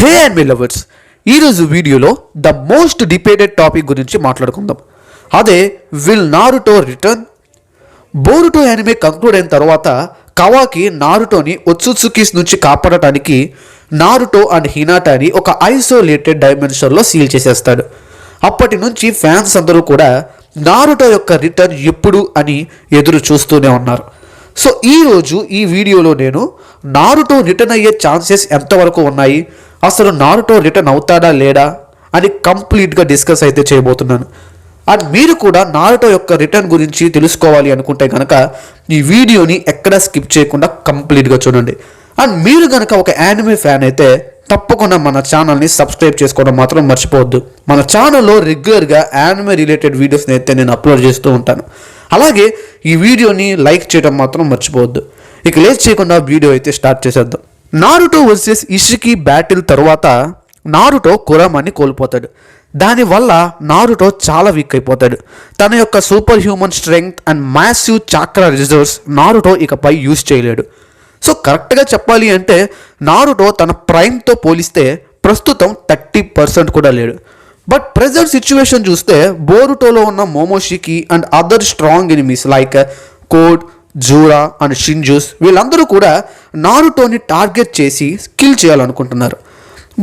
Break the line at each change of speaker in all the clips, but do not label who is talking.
Hey and my lovers, ఈరోజు వీడియోలో the most debated topic గురించి మాట్లాడుకుందాం. అదే will Naruto return. Boruto anime conclude అయిన తర్వాత కవాకి నారుటోని ఒత్సుత్సుకీస్ నుంచి కాపాడటానికి నారుటో అండ్ హినాటాని ఒక ఐసోలేటెడ్ డైమెన్షన్లో సీల్ చేసేస్తాడు. అప్పటి నుంచి ఫ్యాన్స్ అందరూ కూడా నారుటో యొక్క రిటర్న్ ఎప్పుడు అని ఎదురు చూస్తూనే ఉన్నారు. సో ఈరోజు ఈ వీడియోలో నేను నారుటో రిటర్న్ అయ్యే ఛాన్సెస్ ఎంతవరకు ఉన్నాయి, అసలు నారుటో రిటర్న్ అవుతాడా లేడా అని కంప్లీట్గా డిస్కస్ అయితే చేయబోతున్నాను. అండ్ మీరు కూడా నారుటో యొక్క రిటర్న్ గురించి తెలుసుకోవాలి అనుకుంటే కనుక ఈ వీడియోని ఎక్కడా స్కిప్ చేయకుండా కంప్లీట్గా చూడండి. అండ్ మీరు కనుక ఒక యానిమే ఫ్యాన్ అయితే తప్పకుండా మన ఛానల్ని సబ్స్క్రైబ్ చేసుకోవడం మాత్రం మర్చిపోవద్దు. మన ఛానల్లో రెగ్యులర్గా యానిమే రిలేటెడ్ వీడియోస్ని అయితే నేను అప్లోడ్ చేస్తూ ఉంటాను. అలాగే ఈ వీడియోని లైక్ చేయడం మాత్రం మర్చిపోవద్దు. ఇక లేట్ చేయకుండా వీడియో అయితే స్టార్ట్ చేసేద్దాం. నారుటో వర్సెస్ ఇషికి బ్యాటిల్ తర్వాత నారుటో కురామాని కోల్పోతాడు. దానివల్ల నారుటో చాలా వీక్ అయిపోతాడు. తన యొక్క superhuman strength and massive chakra reserves Naruto ఇకపై యూజ్ చేయలేడు. సో కరెక్ట్గా చెప్పాలి అంటే నారుటో తన ప్రైమ్తో పోలిస్తే ప్రస్తుతం 30% కూడా లేడు. బట్ ప్రెజెంట్ సిచ్యువేషన్ చూస్తే బోరుటోలో ఉన్న మోమోషికి and other strong enemies like Code, Jura and Shinjus వీళ్ళందరూ కూడా నారుటోని టార్గెట్ చేసి కిల్ చేయాలనుకుంటున్నారు.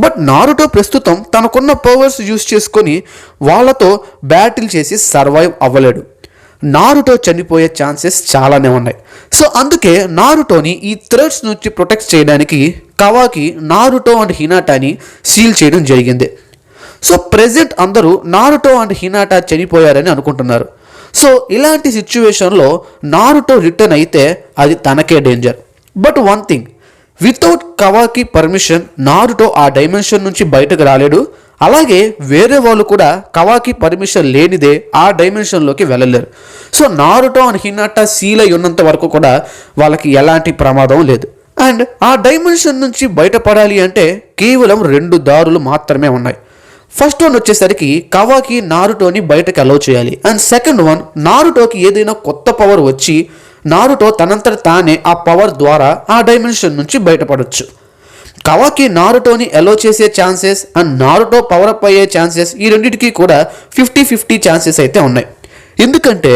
బట్ నారుటో ప్రస్తుతం తనకున్న పవర్స్ యూజ్ చేసుకొని వాళ్ళతో బ్యాటిల్ చేసి సర్వైవ్ అవ్వలేడు. నారుటో చనిపోయే ఛాన్సెస్ చాలానే ఉన్నాయి. సో అందుకే నారుటోని ఈ థ్రెట్స్ నుంచి ప్రొటెక్ట్ చేయడానికి కవాకి నారుటో అండ్ హినాటాని సీల్ చేయడం జరిగింది. సో ప్రెజెంట్ అందరూ నారుటో అండ్ హినాటా చనిపోయారని అనుకుంటున్నారు. సో ఇలాంటి సిచ్యువేషన్లో నారుటో రిటర్న్ అయితే అది తనకే danger. But one thing, without Kawaki permission Naruto ఆ డైమెన్షన్ నుంచి బయటకు రాలేడు. అలాగే వేరే వాళ్ళు కూడా కవాకి పర్మిషన్ లేనిదే ఆ డైమెన్షన్లోకి వెళ్ళలేరు. So Naruto and Hinata seal అయి ఉన్నంత వరకు కూడా వాళ్ళకి ఎలాంటి ప్రమాదం లేదు. అండ్ ఆ డైమెన్షన్ నుంచి బయటపడాలి అంటే కేవలం 2 దారులు మాత్రమే ఉన్నాయి. ఫస్ట్ వన్ వచ్చేసరికి కవాకి నారుటోని బయటకు అలౌ చేయాలి. అండ్ సెకండ్ వన్, నారుటోకి ఏదైనా కొత్త పవర్ వచ్చి నారుటో తనంతట తానే ఆ పవర్ ద్వారా ఆ డైమెన్షన్ నుంచి బయటపడవచ్చు. కవాకి నారుటోని అలౌ చేసే chances and Naruto power up అయ్యే ఛాన్సెస్ ఈ రెండింటికి కూడా 50-50 ఛాన్సెస్ అయితే ఉన్నాయి. ఎందుకంటే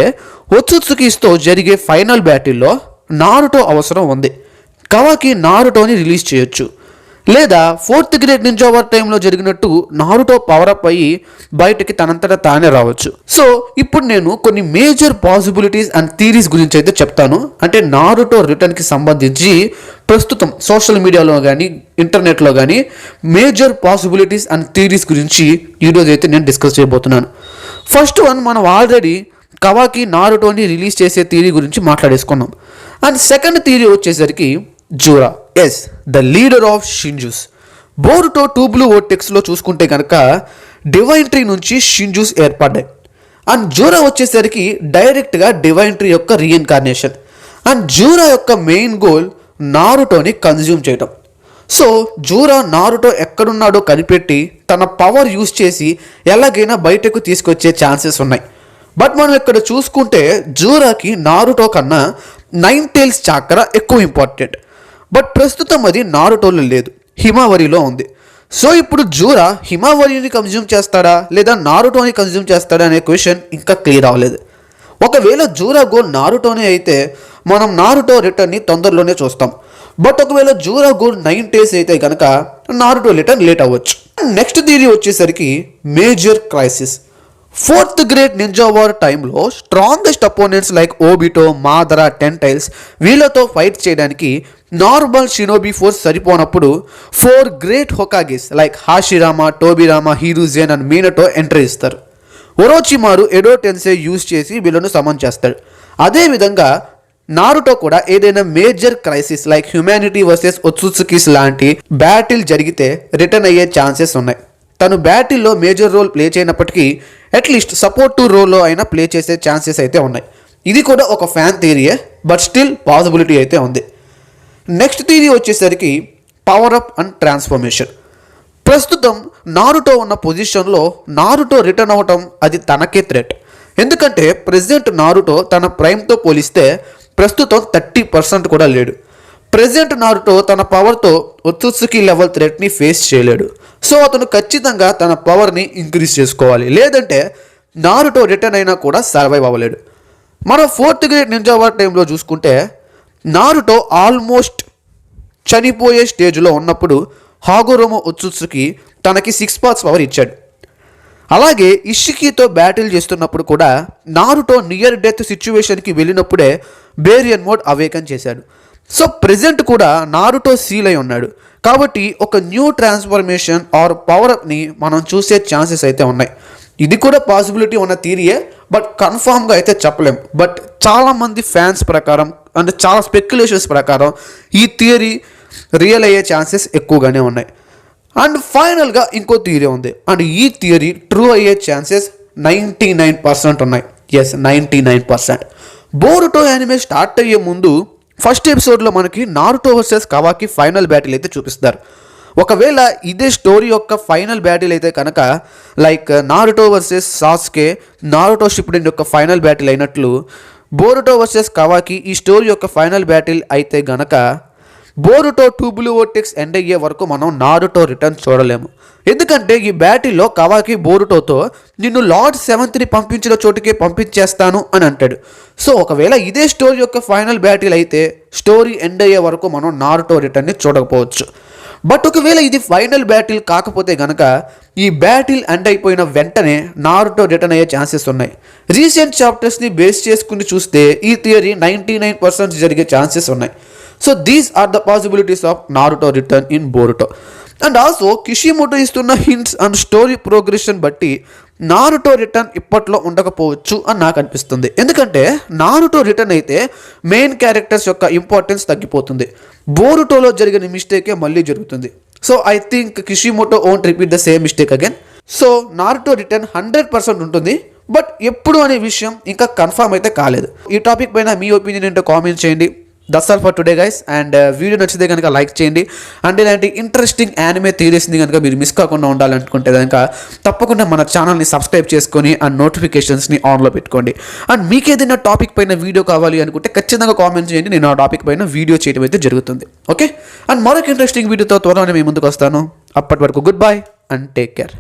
ఒత్సుత్సుకీస్తో జరిగే ఫైనల్ బ్యాటిల్లో నారుటో అవసరం ఉంది. కవాకి నారుటోని రిలీజ్ చేయొచ్చు, లేదా 4th గ్రేడ్ నింజా వార్ టైంలో జరిగినట్టు నారుటో పవర్ అప్ అయ్యి బయటకి తనంతట తానే రావచ్చు. సో ఇప్పుడు నేను కొన్ని మేజర్ పాసిబిలిటీస్ అండ్ థీరీస్ గురించి అయితే చెప్తాను. అంటే నారుటో రిటర్న్కి సంబంధించి ప్రస్తుతం సోషల్ మీడియాలో కానీ ఇంటర్నెట్లో కానీ మేజర్ పాసిబిలిటీస్ అండ్ థీరీస్ గురించి ఈరోజు అయితే నేను డిస్కస్ చేయబోతున్నాను. ఫస్ట్ వన్, మనం ఆల్రెడీ కవాకి నారుటోని రిలీజ్ చేసే థీరీ గురించి మాట్లాడేసుకున్నాం. అండ్ సెకండ్ థీరీ వచ్చేసరికి Jura, as the leader of Shinjus. Boruto 2 blue వోర్టెక్స్లో చూసుకుంటే కనుక డివైన్ ట్రీ నుంచి షింజూస్ ఏర్పడ్డాయి. అండ్ జూరా వచ్చేసరికి డైరెక్ట్గా డివైన్ ట్రీ యొక్క రీఇన్కార్నేషన్. అండ్ జూరా యొక్క మెయిన్ గోల్ నారుటోని కన్జ్యూమ్ చేయడం. సో జూరా నారుటో ఎక్కడున్నాడో కనిపెట్టి తన పవర్ యూజ్ చేసి ఎలాగైనా బయటకు తీసుకొచ్చే ఛాన్సెస్ ఉన్నాయి. బట్ మనం ఇక్కడ చూసుకుంటే జూరాకి నారుటో కన్నా 9 టైల్స్ చాక్రా ఎక్కువ ఇంపార్టెంట్. బట్ ప్రస్తుతం అది నారుటోలో లేదు, హిమావరిలో ఉంది. సో ఇప్పుడు జూరా హిమావరిని కన్జ్యూమ్ చేస్తాడా లేదా నారుటోని కన్జ్యూమ్ చేస్తాడా అనే క్వశ్చన్ ఇంకా క్లియర్ అవ్వలేదు. ఒకవేళ జూరా గోల్ నారుటోనే అయితే మనం నారుటో రిటర్న్ని తొందరలోనే చూస్తాం. బట్ ఒకవేళ జూరా గోల్ 9 టైల్స్ అయితే కనుక నారుటో రిటర్న్ లేట్ అవ్వచ్చు. నెక్స్ట్ థియరీ వచ్చేసరికి major crisis. 4th grade ninja war టైంలో strongest opponents like Obito, Madara, 10 tails వీళ్ళతో ఫైట్ చేయడానికి నార్మల్ షినోబి ఫోర్స్ సరిపోనప్పుడు 4 great Hokages like Hashirama, Tobirama, Hiruzen and Minato entry ఇస్తారు. Orochimaru ఎడో టెన్సే use చేసి వీళ్ళను సమన్ చేస్తాడు. అదేవిధంగా నారుటో కూడా ఏదైనా major crisis like humanity versus Otsutsukis లాంటి బ్యాటిల్ జరిగితే రిటర్న్ అయ్యే ఛాన్సెస్ ఉన్నాయి. తను బ్యాటిల్లో మేజర్ రోల్ ప్లే చేయనప్పటికీ అట్లీస్ట్ సపోర్టివ్ రోల్లో అయినా ప్లే చేసే ఛాన్సెస్ అయితే ఉన్నాయి. ఇది కూడా ఒక ఫ్యాన్ థియరీయే, బట్ స్టిల్ పాసిబిలిటీ అయితే ఉంది. నెక్స్ట్ థియరీ వచ్చేసరికి పవర్ అప్ అండ్ ట్రాన్స్ఫర్మేషన్. ప్రస్తుతం నారుటో ఉన్న పొజిషన్లో నారుటో రిటర్న్ అవ్వటం అది తనకే థ్రెట్. ఎందుకంటే ప్రెసిడెంట్ నారుటో తన ప్రైమ్తో పోలిస్తే ప్రస్తుతం 30% కూడా లేడు. ప్రెజెంట్ నారుటో తన పవర్తో ఒత్సుత్సుకి లెవెల్ థ్రెట్ని ఫేస్ చేయలేడు. సో అతను ఖచ్చితంగా తన పవర్ని ఇంక్రీజ్ చేసుకోవాలి, లేదంటే నారుటో రిటర్న్ అయినా కూడా సర్వైవ్ అవ్వలేడు. మనం 4th గ్రేడ్ నింజా వార్ టైంలో చూసుకుంటే నారుటో ఆల్మోస్ట్ చనిపోయే స్టేజ్లో ఉన్నప్పుడు హాగోరోమో ఒత్సుత్సుకి తనకి 6 పార్ట్స్ పవర్ ఇచ్చాడు. అలాగే ఇషికితో బ్యాటిల్ చేస్తున్నప్పుడు కూడా నారుటో నియర్ డెత్ సిచ్యువేషన్కి వెళ్ళినప్పుడే బేరియన్ మోడ్ అవేకన్ చేశాడు. సో ప్రెజెంట్ కూడా నారుటో సీల్ అయి ఉన్నాడు. కాబట్టి ఒక న్యూ ట్రాన్స్ఫర్మేషన్ ఆర్ పవర్ అప్ని మనం చూసే ఛాన్సెస్ అయితే ఉన్నాయి. ఇది కూడా పాసిబిలిటీ ఉన్న థియరీయే, బట్ కన్ఫామ్గా అయితే చెప్పలేం. బట్ చాలామంది ఫ్యాన్స్ ప్రకారం అంటే చాలా స్పెక్యులేషన్స్ ప్రకారం ఈ థియరీ రియల్ అయ్యే ఛాన్సెస్ ఎక్కువగానే ఉన్నాయి. అండ్ ఫైనల్గా ఇంకో థియరీ ఉంది, అండ్ ఈ థియరీ ట్రూ అయ్యే ఛాన్సెస్ 99% ఉన్నాయి. ఎస్, 99%. బోరుటో యానిమే స్టార్ట్ అయ్యే ముందు ఫస్ట్ ఎపిసోడ్లో మనకి నారుటో వర్సెస్ కవాకి ఫైనల్ బ్యాటిల్ అయితే చూపిస్తారు. ఒకవేళ ఇదే స్టోరీ యొక్క ఫైనల్ బ్యాటిల్ అయితే కనుక like Naruto versus Sasuke Naruto Shippuden యొక్క ఫైనల్ బ్యాటిల్ అయినట్లు బోరుటో వర్సెస్ కవాకి ఈ స్టోరీ యొక్క ఫైనల్ బ్యాటిల్ అయితే గనక బోరుటో 2 బ్లూ వోర్టెక్స్ ఎండ్ అయ్యే వరకు మనం నారుటో రిటర్న్ చూడలేము. ఎందుకంటే ఈ బ్యాటిల్లో కవాకి బోరుటోతో నిన్ను లార్డ్ 7th పంపించిన చోటుకే పంపించేస్తాను అని అంటాడు. సో ఒకవేళ ఇదే స్టోరీ యొక్క ఫైనల్ బ్యాటిల్ అయితే స్టోరీ ఎండ్ అయ్యే వరకు మనం నారుటో రిటర్న్ని చూడకపోవచ్చు. బట్ ఒకవేళ ఇది ఫైనల్ బ్యాటిల్ కాకపోతే గనక ఈ బ్యాటిల్ ఎండ్ అయిపోయిన వెంటనే నారుటో రిటర్న్ అయ్యే ఛాన్సెస్ ఉన్నాయి. రీసెంట్ చాప్టర్స్ని బేస్ చేసుకుని చూస్తే ఈ థియరీ 99% జరిగే ఛాన్సెస్ ఉన్నాయి. So these are the possibilities of Naruto return in Boruto. And also Kishimoto ఇస్తున్న హింట్స్ అండ్ స్టోరీ ప్రోగ్రెషన్ బట్టి నారుటో రిటర్న్ ఇప్పట్లో ఉండకపోవచ్చు అని నాకు అనిపిస్తుంది. ఎందుకంటే నారుటో రిటర్న్ అయితే మెయిన్ క్యారెక్టర్స్ యొక్క ఇంపార్టెన్స్ తగ్గిపోతుంది. బోరుటోలో జరిగిన మిస్టేకే మళ్ళీ జరుగుతుంది. So I think Kishimoto won't repeat the same mistake again. So Naruto return 100% ఉంటుంది, బట్ ఎప్పుడు అనే విషయం ఇంకా కన్ఫర్మ్ అయితే కాలేదు. ఈ టాపిక్ పైన మీ ఒపీనియన్ ఏంటో కామెంట్ చేయండి. That's all for today guys. And video నచ్చితే కనుక లైక్ చేయండి. అండ్ ఇలాంటి ఇంట్రెస్టింగ్ యానిమే థియరీస్ని కనుక మీరు మిస్ కాకుండా ఉండాలనుకుంటే కనుక తప్పకుండా మన ఛానల్ని సబ్స్క్రైబ్ చేసుకొని అండ్ నోటిఫికేషన్స్ని ఆన్లో పెట్టుకోండి. అండ్ మీకు ఏదైనా టాపిక్ పైన వీడియో కావాలి అనుకుంటే ఖచ్చితంగా కామెంట్ చేయండి, నేను ఆ టాపిక్ పైన వీడియో చేయడం అయితే జరుగుతుంది. ఓకే, అండ్ మరొక ఇంట్రెస్టింగ్ వీడియోతో త్వరలోనే మీ ముందుకు వస్తాను. అప్పటి వరకు good bye and take care.